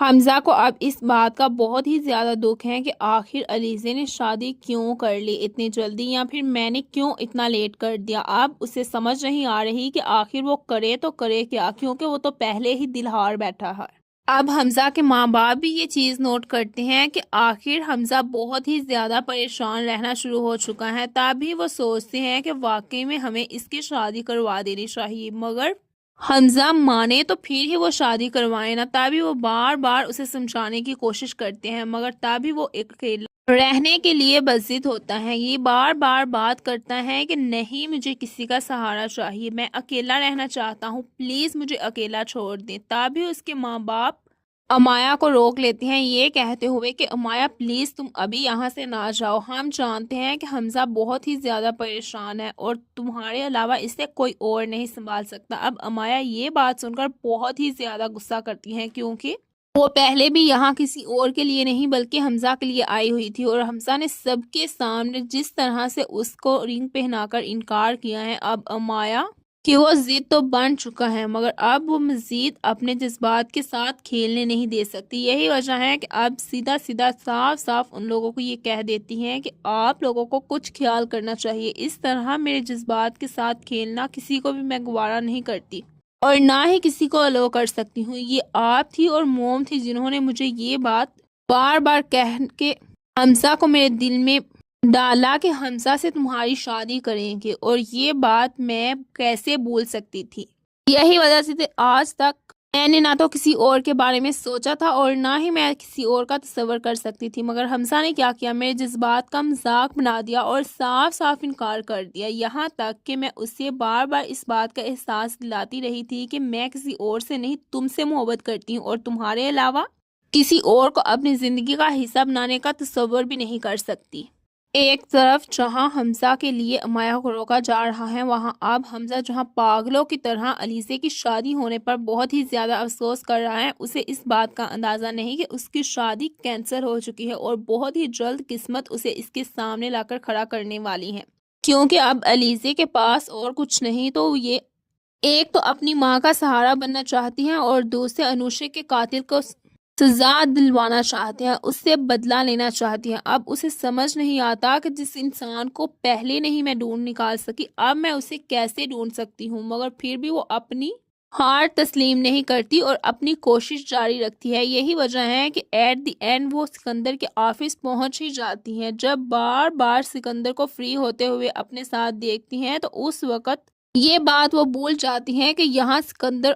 حمزہ کو اب اس بات کا بہت ہی زیادہ دکھ ہے کہ آخر علیزے نے شادی کیوں کر لی اتنی جلدی، یا پھر میں نے کیوں اتنا لیٹ کر دیا۔ اب اسے سمجھ نہیں آ رہی کہ آخر وہ کرے تو کرے کیا، کیونکہ وہ تو پہلے ہی دل ہار بیٹھا ہے۔ اب حمزہ کے ماں باپ بھی یہ چیز نوٹ کرتے ہیں کہ آخر حمزہ بہت ہی زیادہ پریشان رہنا شروع ہو چکا ہے، تبھی وہ سوچتے ہیں کہ واقعی میں ہمیں اس کی شادی کروا دینی چاہیے، مگر حمزہ مانے تو پھر ہی وہ شادی کروائے نا۔ تبھی وہ بار بار اسے سمجھانے کی کوشش کرتے ہیں، مگر تبھی وہ اکیلا رہنے کے لیے بضد ہوتا ہے۔ یہ بار بار بات کرتا ہے کہ نہیں، مجھے کسی کا سہارا چاہیے، میں اکیلا رہنا چاہتا ہوں، پلیز مجھے اکیلا چھوڑ دیں۔ تبھی اس کے ماں باپ امایا کو روک لیتے ہیں، یہ کہتے ہوئے کہ امایا پلیز تم ابھی یہاں سے نہ جاؤ، ہم جانتے ہیں کہ حمزہ بہت ہی زیادہ پریشان ہے اور تمہارے علاوہ اسے کوئی اور نہیں سنبھال سکتا۔ اب امایا یہ بات سن کر بہت ہی زیادہ غصہ کرتی ہیں، کیونکہ وہ پہلے بھی یہاں کسی اور کے لیے نہیں بلکہ حمزہ کے لیے آئی ہوئی تھی، اور حمزہ نے سب کے سامنے جس طرح سے اس کو رنگ پہنا کر انکار کیا ہے، اب امایا کہ وہ ضد تو بن چکا ہے، مگر اب وہ مزید اپنے جذبات کے ساتھ کھیلنے نہیں دے سکتی۔ یہی وجہ ہے کہ اب سیدھا سیدھا صاف صاف ان لوگوں کو یہ کہہ دیتی ہیں کہ آپ لوگوں کو کچھ خیال کرنا چاہیے، اس طرح میرے جذبات کے ساتھ کھیلنا کسی کو بھی میں گوارا نہیں کرتی اور نہ ہی کسی کو الو کر سکتی ہوں۔ یہ آپ تھی اور موم تھی جنہوں نے مجھے یہ بات بار بار کہہ کے حمزہ کو میرے دل میں ڈالا کہ حمزہ سے تمہاری شادی کریں گے، اور یہ بات میں کیسے بھول سکتی تھی۔ یہی وجہ سے آج تک میں نے نہ تو کسی اور کے بارے میں سوچا تھا اور نہ ہی میں کسی اور کا تصور کر سکتی تھی، مگر حمزہ نے کیا کیا، میرے جذبات کا مذاق بنا دیا اور صاف صاف انکار کر دیا۔ یہاں تک کہ میں اسے بار بار اس بات کا احساس دلاتی رہی تھی کہ میں کسی اور سے نہیں، تم سے محبت کرتی ہوں اور تمہارے علاوہ کسی اور کو اپنی زندگی کا حصہ بنانے کا تصور بھی نہیں کر سکتی۔ ایک طرف جہاں حمزہ کے لیے امایا کو روکا جا رہا ہے، وہاں اب حمزہ جہاں پاگلوں کی طرح علیزے کی شادی ہونے پر بہت ہی زیادہ افسوس کر رہا ہے، اسے اس بات کا اندازہ نہیں کہ اس کی شادی کینسل ہو چکی ہے اور بہت ہی جلد قسمت اسے اس کے سامنے لا کر کھڑا کرنے والی ہے، کیونکہ اب علیزے کے پاس اور کچھ نہیں تو یہ ایک تو اپنی ماں کا سہارا بننا چاہتی ہیں اور دوسرے انوشے کے قاتل کو سزا دلوانا چاہتے ہیں، اس سے بدلہ لینا چاہتی ہیں۔ اب اسے سمجھ نہیں آتا کہ جس انسان کو پہلے نہیں میں ڈھونڈ نکال سکی، اب میں اسے کیسے ڈھونڈ سکتی ہوں، مگر پھر بھی وہ اپنی ہار تسلیم نہیں کرتی اور اپنی کوشش جاری رکھتی ہے۔ یہی وجہ ہے کہ ایٹ دی اینڈ وہ سکندر کے آفس پہنچ ہی جاتی ہیں۔ جب بار بار سکندر کو فری ہوتے ہوئے اپنے ساتھ دیکھتی ہیں تو اس وقت یہ بات وہ بھول جاتی ہیں کہ یہاں سکندر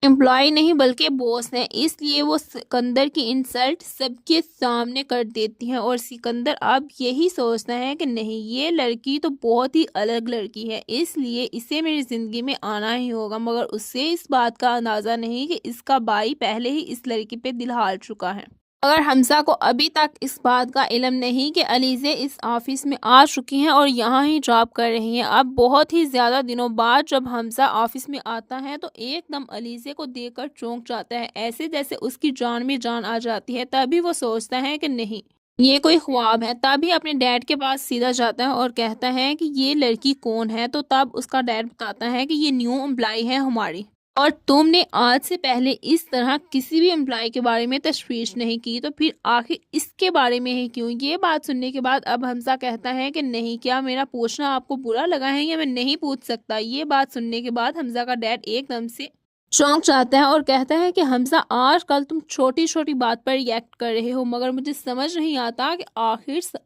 امپلائی نہیں بلکہ باس ہیں، اس لیے وہ سکندر کی انسلٹ سب کے سامنے کر دیتی ہیں، اور سکندر اب یہی سوچتا ہے کہ نہیں، یہ لڑکی تو بہت ہی الگ لڑکی ہے، اس لیے اسے میری زندگی میں آنا ہی ہوگا، مگر اسے اس بات کا اندازہ نہیں کہ اس کا بھائی پہلے ہی اس لڑکی پہ دل ہار چکا ہے۔ مگر حمزہ کو ابھی تک اس بات کا علم نہیں کہ علیزے اس آفس میں آ چکی ہیں اور یہاں ہی جاب کر رہی ہیں۔ اب بہت ہی زیادہ دنوں بعد جب حمزہ آفس میں آتا ہے تو ایک دم علیزے کو دیکھ کر چونک جاتا ہے، ایسے جیسے اس کی جان میں جان آ جاتی ہے۔ تبھی وہ سوچتا ہے کہ نہیں، یہ کوئی خواب ہے۔ تبھی اپنے ڈیڈ کے پاس سیدھا جاتا ہے اور کہتا ہے کہ یہ لڑکی کون ہے، تو تب اس کا ڈیڈ بتاتا ہے کہ یہ نیو امپلائی ہے ہماری، اور تم نے آج سے پہلے اس طرح کسی بھی امپلائی کے بارے میں تشویش نہیں کی، تو پھر آخر اس کے بارے میں ہی کیوں؟ یہ بات سننے کے بعد اب حمزہ کہتا ہے کہ نہیں، کیا میرا پوچھنا آپ کو برا لگا ہے یا میں نہیں پوچھ سکتا؟ یہ بات سننے کے بعد حمزہ کا ڈیڈ ایک دم سے چونک جاتا ہے اور کہتا ہے کہ حمزہ، آج کل تم چھوٹی چھوٹی بات پر ریئیکٹ کر رہے ہو، مگر مجھے سمجھ نہیں آتا کہ آخر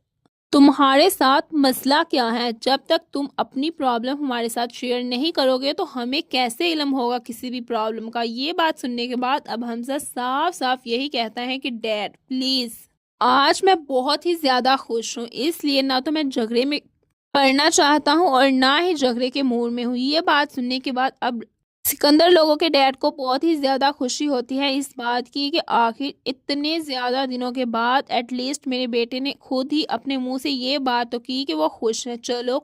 تمہارے ساتھ مسئلہ کیا ہے۔ جب تک تم اپنی پرابلم ہمارے ساتھ شیئر نہیں کرو گے تو ہمیں کیسے علم ہوگا کسی بھی پرابلم کا؟ یہ بات سننے کے بعد اب حمزہ صاف صاف یہی کہتا ہے کہ ڈیڈ پلیز، آج میں بہت ہی زیادہ خوش ہوں، اس لیے نہ تو میں جھگڑے میں پڑنا چاہتا ہوں اور نہ ہی جھگڑے کے موڈ میں ہوں۔ یہ بات سننے کے بعد اب سکندر لوگوں کے ڈیڈ کو بہت ہی زیادہ خوشی ہوتی ہے اس بات کی کہ آخر اتنے زیادہ دنوں کے بعد ایٹ لیسٹ میرے بیٹے نے خود ہی اپنے منہ سے یہ بات تو کی کہ وہ خوش ہے۔ چلو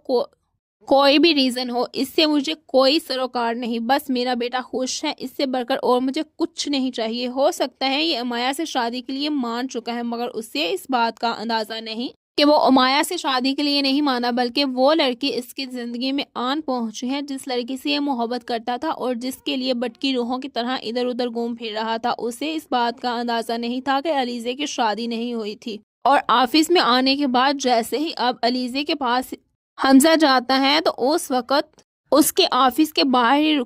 کوئی بھی ریزن ہو، اس سے مجھے کوئی سروکار نہیں، بس میرا بیٹا خوش ہے، اس سے بڑھ کر اور مجھے کچھ نہیں چاہیے۔ ہو سکتا ہے یہ امایا سے شادی کے لیے مان چکا ہے، مگر اسے اس بات کا اندازہ نہیں کہ کہ وہ امیہ سے شادی کے لیے نہیں مانا، بلکہ وہ لڑکی اس کی زندگی میں آن پہنچی ہے جس لڑکی سے یہ محبت کرتا تھا اور جس کے لیے بٹکی روحوں کی طرح ادھر ادھر گھوم پھر رہا تھا۔ اسے اس بات کا اندازہ نہیں تھا کہ علیزے کی شادی نہیں ہوئی تھی، اور آفس میں آنے کے بعد جیسے ہی اب علیزے کے پاس حمزہ جاتا ہے تو اس وقت اس کے آفس کے باہر ہی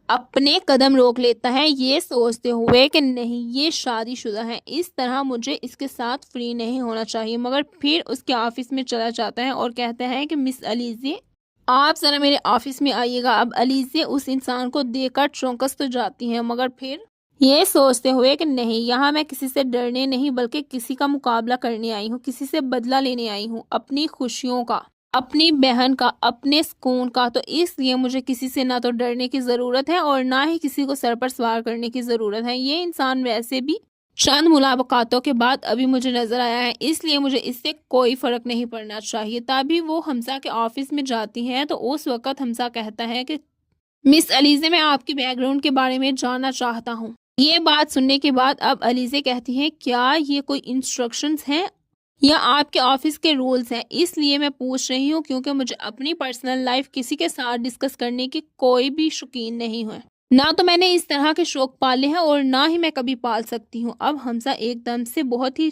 اپنے قدم روک لیتا ہے، یہ سوچتے ہوئے کہ نہیں، یہ شادی شدہ ہے، اس طرح مجھے اس کے ساتھ فری نہیں ہونا چاہیے۔ مگر پھر اس کے آفس میں چلا جاتا ہے اور کہتا ہے کہ مس علیزے، آپ ذرا میرے آفس میں آئیے گا۔ اب علیزے اس انسان کو دیکھ کر چونکس تو جاتی ہیں، مگر پھر یہ سوچتے ہوئے کہ نہیں، یہاں میں کسی سے ڈرنے نہیں بلکہ کسی کا مقابلہ کرنے آئی ہوں، کسی سے بدلہ لینے آئی ہوں، اپنی خوشیوں کا، اپنی بہن کا، اپنے سکون کا۔ تو اس لیے مجھے کسی سے نہ تو ڈرنے کی ضرورت ہے اور نہ ہی کسی کو سر پر سوار کرنے کی ضرورت ہے۔ یہ انسان ویسے بھی چند ملاقاتوں کے بعد ابھی مجھے نظر آیا ہے، اس لیے مجھے اس سے کوئی فرق نہیں پڑنا چاہیے۔ تبھی وہ حمزہ کے آفس میں جاتی ہیں تو اس وقت حمزہ کہتا ہے کہ مس علیزے، میں آپ کی بیک گراؤنڈ کے بارے میں جاننا چاہتا ہوں۔ یہ بات سننے کے بعد اب علیزے کہتی ہیں، کیا یہ کوئی انسٹرکشنز ہیں یا آپ کے آفس کے رولز ہیں؟ اس لیے میں پوچھ رہی ہوں کیونکہ مجھے اپنی پرسنل لائف کسی کے ساتھ ڈسکس کرنے کی کوئی بھی شوقین نہیں ہے، نہ تو میں نے اس طرح کے شوق پالے ہیں اور نہ ہی میں کبھی پال سکتی ہوں۔ اب حمزہ ایک دم سے بہت ہی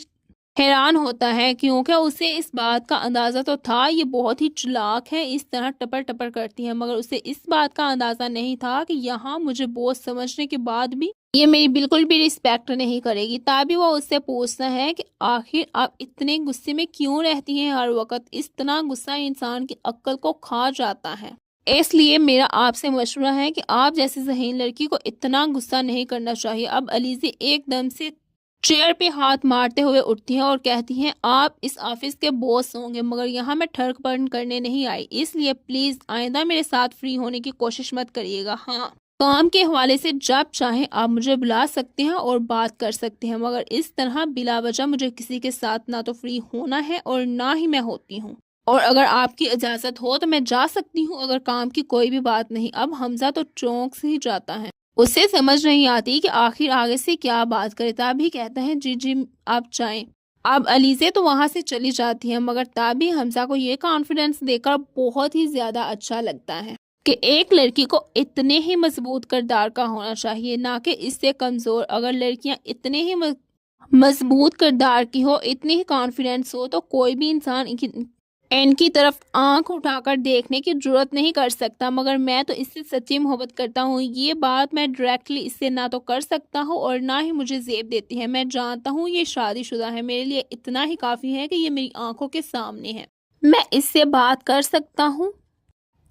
حیران ہوتا ہے کیونکہ اسے اس بات کا اندازہ تو تھا یہ بہت ہی چلاک ہے، اس طرح ٹپر ٹپر کرتی ہے، مگر اسے اس بات کا اندازہ نہیں تھا کہ یہاں مجھے بہت سمجھنے کے بعد بھی یہ میری بالکل بھی رسپیکٹ نہیں کرے گی۔ تبھی وہ اس سے پوچھتا ہے کہ آخر آپ اتنے غصے میں کیوں رہتی ہیں ہر وقت؟ اتنا غصہ انسان کی عقل کو کھا جاتا ہے، اس لیے میرا آپ سے مشورہ ہے کہ آپ جیسی ذہین لڑکی کو اتنا غصہ نہیں کرنا چاہیے۔ اب علیزے ایک دم سے چیئر پہ ہاتھ مارتے ہوئے اٹھتی ہیں اور کہتی ہیں، آپ اس آفس کے باس ہوں گے مگر یہاں میں ٹھرک برن کرنے نہیں آئی، اس لیے پلیز آئندہ میرے ساتھ فری ہونے کی کوشش مت کریے گا۔ ہاں، کام کے حوالے سے جب چاہیں آپ مجھے بلا سکتے ہیں اور بات کر سکتے ہیں، مگر اس طرح بلا وجہ مجھے کسی کے ساتھ نہ تو فری ہونا ہے اور نہ ہی میں ہوتی ہوں، اور اگر آپ کی اجازت ہو تو میں جا سکتی ہوں اگر کام کی کوئی بھی بات نہیں۔ اب حمزہ تو چونک سے ہی جاتا ہے، اسے سمجھ نہیں آتی کہ آخر آگے سے کیا بات کرے، تبھی کہتا ہے جی جی آپ جائیں۔ اب علیزے تو وہاں سے چلی جاتی ہے، مگر تبھی حمزہ کو یہ کانفیڈنس دے کر بہت ہی زیادہ اچھا لگتا ہے کہ ایک لڑکی کو اتنے ہی مضبوط کردار کا ہونا چاہیے، نہ کہ اس سے کمزور۔ اگر لڑکیاں اتنے ہی مضبوط کردار کی ہو، اتنی ہی کانفیڈنس ہو، تو کوئی بھی انسان ان کی طرف آنکھ اٹھا کر دیکھنے کی جرات نہیں کر سکتا۔ مگر میں تو اس سے سچی محبت کرتا ہوں، یہ بات میں ڈائریکٹلی اس سے نہ تو کر سکتا ہوں اور نہ ہی مجھے زیب دیتی ہے۔ میں جانتا ہوں یہ شادی شدہ ہے، میرے لیے اتنا ہی کافی ہے کہ یہ میری آنکھوں کے سامنے ہے، میں اس سے بات کر سکتا ہوں،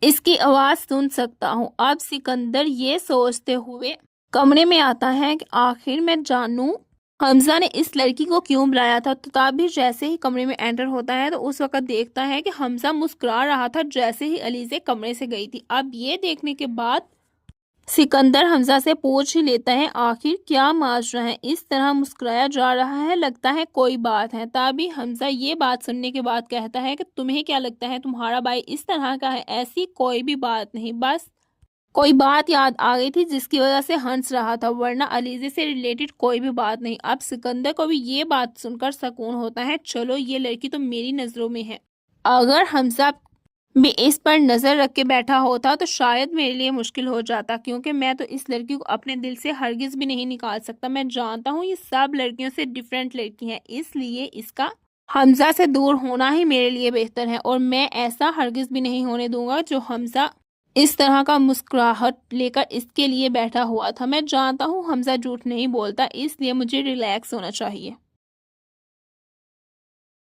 اس کی آواز سن سکتا ہوں۔ اب سکندر یہ سوچتے ہوئے کمرے میں آتا ہے کہ آخر میں جانوں حمزہ نے اس لڑکی کو کیوں بلایا تھا۔ تو تابی جیسے ہی کمرے میں انٹر ہوتا ہے تو اس وقت دیکھتا ہے کہ حمزہ مسکرا رہا تھا جیسے ہی علیزے کمرے سے گئی تھی۔ اب یہ دیکھنے کے بعد سکندر حمزہ سے پوچھ ہی لیتا ہے، آخر کیا ماجرا ہے؟ اس طرح مسکرایا جا رہا ہے، لگتا ہے کوئی بات ہے۔ تبھی حمزہ یہ بات سننے کے بعد کہتا ہے کہ تمہیں کیا لگتا ہے تمہارا بھائی اس طرح کا ہے؟ ایسی کوئی بھی بات نہیں، بس کوئی بات یاد آ گئی تھی جس کی وجہ سے ہنس رہا تھا، ورنہ علیزے سے ریلیٹڈ کوئی بھی بات نہیں۔ اب سکندر کو بھی یہ بات سن کر سکون ہوتا ہے، چلو یہ لڑکی تو میری نظروں میں ہے، اگر حمزہ بھی اس پر نظر رکھ کے بیٹھا ہوتا تو شاید میرے لیے مشکل ہو جاتا، کیونکہ میں تو اس لڑکی کو اپنے دل سے ہرگز بھی نہیں نکال سکتا۔ میں جانتا ہوں یہ سب لڑکیوں سے ڈیفرنٹ لڑکی ہے، اس لیے اس کا حمزہ سے دور ہونا ہی میرے لیے بہتر ہے، اور میں ایسا ہرگز بھی نہیں ہونے دوں گا جو حمزہ اس طرح کا مسکراہٹ لے کر اس کے لیے بیٹھا ہوا تھا۔ میں جانتا ہوں حمزہ جھوٹ نہیں بولتا، اس لیے مجھے ریلیکس ہونا چاہیے۔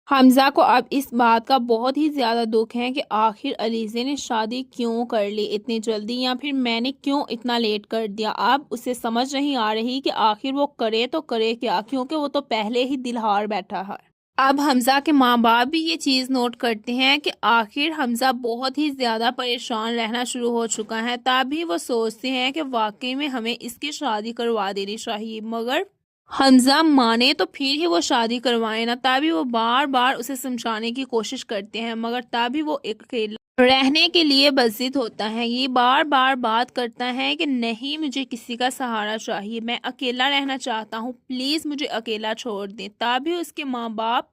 حمزہ کو اب اس بات کا بہت ہی زیادہ دکھ ہے کہ آخر علیزے نے شادی کیوں کر لی اتنی جلدی، یا پھر میں نے کیوں اتنا لیٹ کر دیا۔ اب اسے سمجھ نہیں آ رہی کہ آخر وہ کرے تو کرے کیا، کیونکہ وہ تو پہلے ہی دل ہار بیٹھا ہے۔ اب حمزہ کے ماں باپ بھی یہ چیز نوٹ کرتے ہیں کہ آخر حمزہ بہت ہی زیادہ پریشان رہنا شروع ہو چکا ہے، تبھی وہ سوچتے ہیں کہ واقعی میں ہمیں اس کی شادی کروا دینی چاہیے، مگر حمزہ مانے تو پھر ہی وہ شادی کروائے نا۔ تبھی وہ بار بار اسے سمجھانے کی کوشش کرتے ہیں، مگر تبھی وہ اکیلا رہنے کے لیے بضد ہوتا ہے۔ یہ بار بار بات کرتا ہے کہ نہیں، مجھے کسی کا سہارا چاہیے، میں اکیلا رہنا چاہتا ہوں، پلیز مجھے اکیلا چھوڑ دیں۔ تبھی اس کے ماں باپ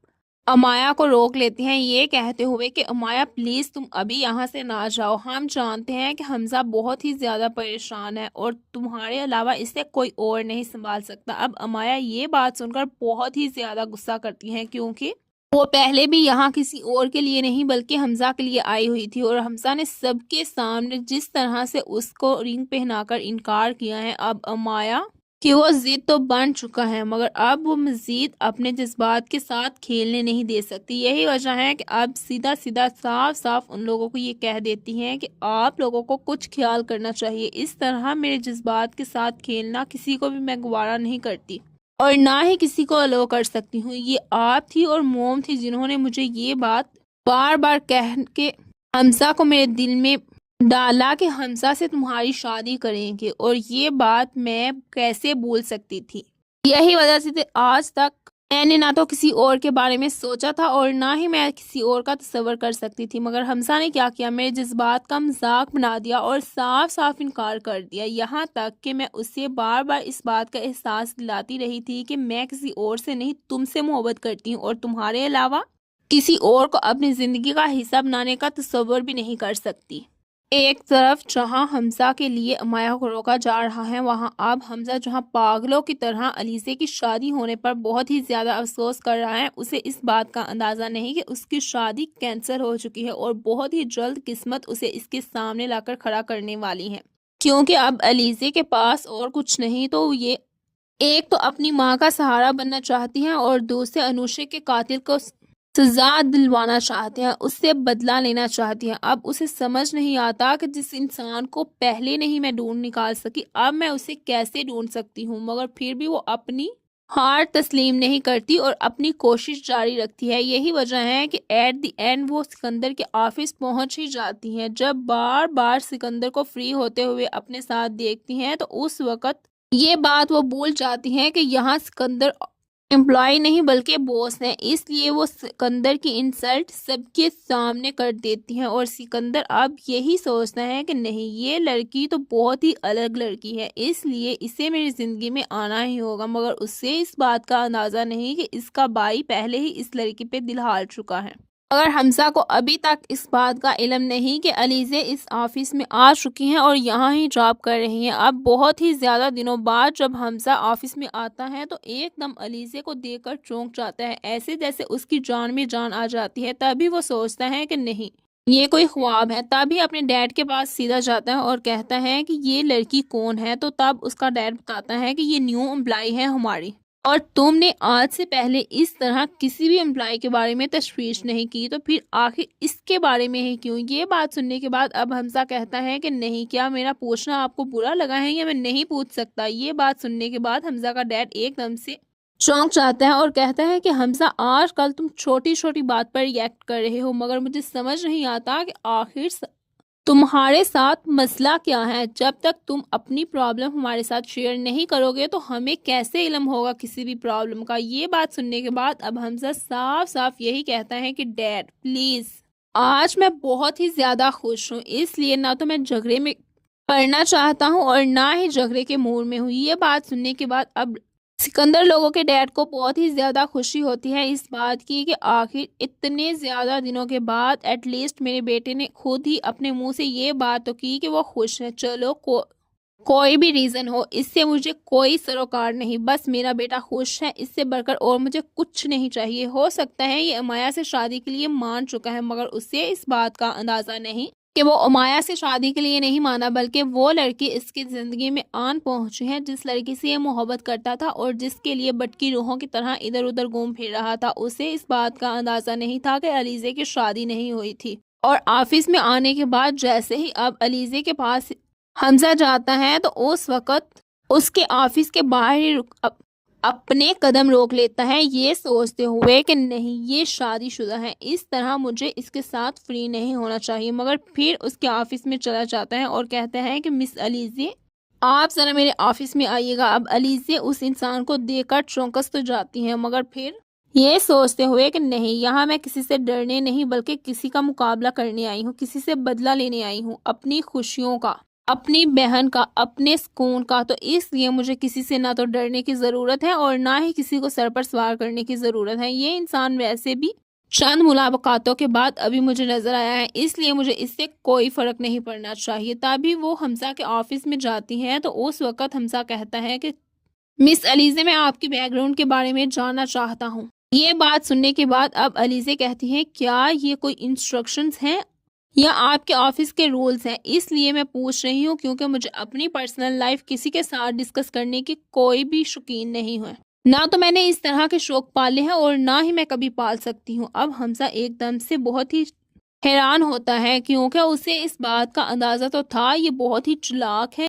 امایا کو روک لیتے ہیں یہ کہتے ہوئے کہ امایا پلیز تم ابھی یہاں سے نہ جاؤ، ہم جانتے ہیں کہ حمزہ بہت ہی زیادہ پریشان ہے اور تمہارے علاوہ اسے کوئی اور نہیں سنبھال سکتا۔ اب امایا یہ بات سن کر بہت ہی زیادہ غصہ کرتی ہیں کیونکہ وہ پہلے بھی یہاں کسی اور کے لیے نہیں بلکہ حمزہ کے لیے آئی ہوئی تھی اور حمزہ نے سب کے سامنے جس طرح سے اس کو رنگ پہنا کر انکار کیا ہے، اب امایا کہ وہ ضد تو بن چکا ہے مگر اب وہ مزید اپنے جذبات کے ساتھ کھیلنے نہیں دے سکتی۔ یہی وجہ ہے کہ اب سیدھا سیدھا صاف صاف ان لوگوں کو یہ کہہ دیتی ہیں کہ آپ لوگوں کو کچھ خیال کرنا چاہیے، اس طرح میرے جذبات کے ساتھ کھیلنا کسی کو بھی میں گوارا نہیں کرتی اور نہ ہی کسی کو الو کر سکتی ہوں۔ یہ آپ تھی اور موم تھی جنہوں نے مجھے یہ بات بار بار کہہ کے حمزہ کو میرے دل میں ڈالا کہ حمزہ سے تمہاری شادی کریں گے، اور یہ بات میں کیسے بھول سکتی تھی۔ یہی وجہ سے آج تک میں نے نہ تو کسی اور کے بارے میں سوچا تھا اور نہ ہی میں کسی اور کا تصور کر سکتی تھی، مگر حمزہ نے کیا کیا، میرے جذبات کا مذاق بنا دیا اور صاف صاف انکار کر دیا، یہاں تک کہ میں اسے بار بار اس بات کا احساس دلاتی رہی تھی کہ میں کسی اور سے نہیں تم سے محبت کرتی ہوں اور تمہارے علاوہ کسی اور کو اپنی زندگی کا حصہ بنانے کا تصور بھی نہیں کر سکتی۔ ایک طرف جہاں حمزہ کے لیے امایا کو روکا جا رہا ہے، وہاں اب حمزہ جہاں پاگلوں کی طرح علیزے کی شادی ہونے پر بہت ہی زیادہ افسوس کر رہا ہے، اسے اس بات کا اندازہ نہیں کہ اس کی شادی کینسل ہو چکی ہے اور بہت ہی جلد قسمت اسے اس کے سامنے لا کر کھڑا کرنے والی ہے، کیونکہ اب علیزے کے پاس اور کچھ نہیں تو یہ ایک تو اپنی ماں کا سہارا بننا چاہتی ہیں اور دوسرے انوشے کے قاتل کو سزا دلوانا چاہتے ہیں، اس سے بدلہ لینا چاہتی ہیں۔ اب اسے سمجھ نہیں آتا کہ جس انسان کو پہلے نہیں میں ڈھونڈ نکال سکی، اب میں اسے کیسے ڈھونڈ سکتی ہوں، مگر پھر بھی وہ اپنی ہار تسلیم نہیں کرتی اور اپنی کوشش جاری رکھتی ہے۔ یہی وجہ ہے کہ ایٹ دی اینڈ وہ سکندر کے آفس پہنچ ہی جاتی ہیں۔ جب بار بار سکندر کو فری ہوتے ہوئے اپنے ساتھ دیکھتی ہیں تو اس وقت یہ بات وہ بھول جاتی ہیں کہ یہاں سکندر امپلائی نہیں بلکہ باس ہیں، اس لیے وہ سکندر کی انسلٹ سب کے سامنے کر دیتی ہیں اور سکندر اب یہی سوچتا ہے کہ نہیں، یہ لڑکی تو بہت ہی الگ لڑکی ہے، اس لیے اسے میری زندگی میں آنا ہی ہوگا، مگر اسے اس بات کا اندازہ نہیں کہ اس کا بھائی پہلے ہی اس لڑکی پہ دل ہار چکا ہے۔ مگر حمزہ کو ابھی تک اس بات کا علم نہیں کہ علیزے اس آفس میں آ چکی ہیں اور یہاں ہی جاب کر رہی ہیں۔ اب بہت ہی زیادہ دنوں بعد جب حمزہ آفس میں آتا ہے تو ایک دم علیزے کو دیکھ کر چونک جاتا ہے، ایسے جیسے اس کی جان میں جان آ جاتی ہے۔ تبھی وہ سوچتا ہے کہ نہیں، یہ کوئی خواب ہے، تبھی اپنے ڈیڈ کے پاس سیدھا جاتا ہے اور کہتا ہے کہ یہ لڑکی کون ہے، تو تب اس کا ڈیڈ بتاتا ہے کہ یہ نیو امپلائی ہے ہماری، اور تم نے آج سے پہلے اس طرح کسی بھی امپلائی کے بارے میں تشویش نہیں کی، تو پھر آخر اس کے بارے میں ہی کیوں؟ یہ بات سننے کے بعد اب حمزہ کہتا ہے کہ نہیں، کیا میرا پوچھنا آپ کو برا لگا ہے یا میں نہیں پوچھ سکتا؟ یہ بات سننے کے بعد حمزہ کا ڈیڈ ایک دم سے چونک جاتا ہے اور کہتا ہے کہ حمزہ آج کل تم چھوٹی چھوٹی بات پر ریئیکٹ کر رہے ہو، مگر مجھے سمجھ نہیں آتا کہ آخر تمہارے ساتھ مسئلہ کیا ہے؟ جب تک تم اپنی پرابلم ہمارے ساتھ شیئر نہیں کرو گے تو ہمیں کیسے علم ہوگا کسی بھی پرابلم کا؟ یہ بات سننے کے بعد اب حمزہ صاف صاف یہی کہتا ہے کہ ڈیڈ پلیز، آج میں بہت ہی زیادہ خوش ہوں، اس لیے نہ تو میں جھگڑے میں پڑنا چاہتا ہوں اور نہ ہی جھگڑے کے موڈ میں ہوں۔ یہ بات سننے کے بعد اب سکندر لوگوں کے ڈیڈ کو بہت ہی زیادہ خوشی ہوتی ہے اس بات کی کہ آخر اتنے زیادہ دنوں کے بعد ایٹ لیسٹ میرے بیٹے نے خود ہی اپنے منہ سے یہ بات تو کی کہ وہ خوش ہے۔ چلو کوئی بھی ریزن ہو، اس سے مجھے کوئی سروکار نہیں، بس میرا بیٹا خوش ہے، اس سے بڑھ کر اور مجھے کچھ نہیں چاہیے۔ ہو سکتا ہے یہ امایا سے شادی کے لیے مان چکا ہے، مگر اسے اس بات کا اندازہ نہیں کہ وہ امایا سے شادی کے لیے نہیں مانا، بلکہ وہ لڑکی اس کی زندگی میں آن پہنچی ہے جس لڑکی سے یہ محبت کرتا تھا اور جس کے لیے بٹکی روحوں کی طرح ادھر ادھر گھوم پھر رہا تھا۔ اسے اس بات کا اندازہ نہیں تھا کہ علیزے کی شادی نہیں ہوئی تھی، اور آفس میں آنے کے بعد جیسے ہی اب علیزے کے پاس حمزہ جاتا ہے تو اس وقت اس کے آفس کے باہر ہی اپنے قدم روک لیتا ہے، یہ سوچتے ہوئے کہ نہیں، یہ شادی شدہ ہے، اس طرح مجھے اس کے ساتھ فری نہیں ہونا چاہیے، مگر پھر اس کے آفس میں چلا جاتا ہے اور کہتا ہے کہ مس علیزے، آپ ذرا میرے آفس میں آئیے گا۔ اب علیزے اس انسان کو دیکھ کر چونکس تو جاتی ہیں، مگر پھر یہ سوچتے ہوئے کہ نہیں، یہاں میں کسی سے ڈرنے نہیں بلکہ کسی کا مقابلہ کرنے آئی ہوں، کسی سے بدلہ لینے آئی ہوں، اپنی خوشیوں کا۔ اپنی بہن کا، اپنے سکون کا، تو اس لیے مجھے کسی سے نہ تو ڈرنے کی ضرورت ہے اور نہ ہی کسی کو سر پر سوار کرنے کی ضرورت ہے۔ یہ انسان ویسے بھی چند ملاقاتوں کے بعد ابھی مجھے نظر آیا ہے، اس لیے مجھے اس سے کوئی فرق نہیں پڑنا چاہیے۔ تبھی وہ حمزہ کے آفس میں جاتی ہیں تو اس وقت حمزہ کہتا ہے کہ مس علیزے، میں آپ کی بیک گراؤنڈ کے بارے میں جاننا چاہتا ہوں۔ یہ بات سننے کے بعد اب علیزے کہتی ہیں کیا یہ کوئی انسٹرکشنز ہیں یا آپ کے آفس کے رولز ہیں؟ اس لیے میں پوچھ رہی ہوں کیونکہ مجھے اپنی پرسنل لائف کسی کے ساتھ ڈسکس کرنے کی کوئی بھی شوقین نہیں ہے، نہ تو میں نے اس طرح کے شوق پالے ہیں اور نہ ہی میں کبھی پال سکتی ہوں۔ اب حمزہ ایک دم سے بہت ہی حیران ہوتا ہے کیونکہ اسے اس بات کا اندازہ تو تھا، یہ بہت ہی چلاک ہے،